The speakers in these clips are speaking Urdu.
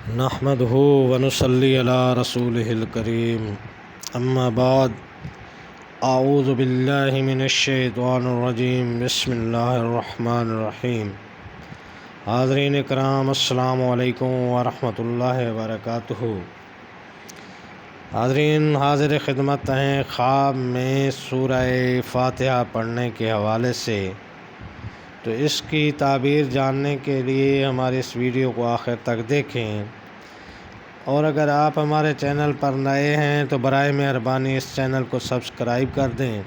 نحمدہ ونصلی علی رسولہ الکریم اما بعد اعوذ باللہ من الشیطان الرجیم بسم اللہ الرحمن الرحیم۔ حاضرین کرام السلام علیکم ورحمۃ اللہ وبرکاتہ۔ حاضرین حاضر خدمت ہیں خواب میں سورہ فاتحہ پڑھنے کے حوالے سے، تو اس کی تعبیر جاننے کے لیے ہمارے اس ویڈیو کو آخر تک دیکھیں، اور اگر آپ ہمارے چینل پر نئے ہیں تو برائے مہربانی اس چینل کو سبسکرائب کر دیں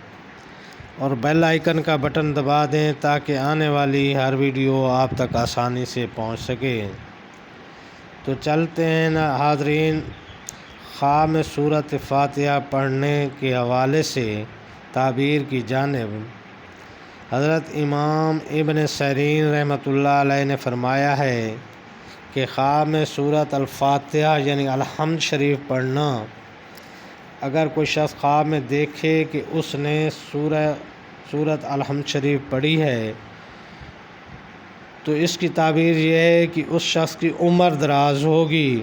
اور بیل آئیکن کا بٹن دبا دیں تاکہ آنے والی ہر ویڈیو آپ تک آسانی سے پہنچ سکے۔ تو چلتے ہیں حاضرین خواب میں سورۃ فاتحہ پڑھنے کے حوالے سے تعبیر کی جانب۔ حضرت امام ابن سیرین رحمۃ اللہ علیہ نے فرمایا ہے کہ خواب میں سورۃ الفاتحہ یعنی الحمد شریف پڑھنا، اگر کوئی شخص خواب میں دیکھے کہ اس نے سورۃ الحمد شریف پڑھی ہے تو اس کی تعبیر یہ ہے کہ اس شخص کی عمر دراز ہوگی،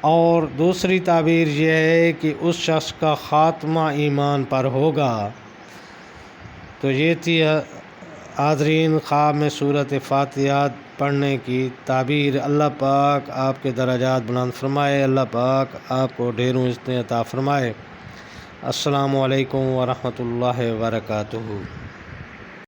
اور دوسری تعبیر یہ ہے کہ اس شخص کا خاتمہ ایمان پر ہوگا۔ تو یہ تھی حاضرین خواب میں سورۃ فاتحہ پڑھنے کی تعبیر۔ اللہ پاک آپ کے درجات بلند فرمائے، اللہ پاک آپ کو ڈھیروں عزتیں عطا فرمائے۔ السلام علیکم ورحمۃ اللہ وبرکاتہ۔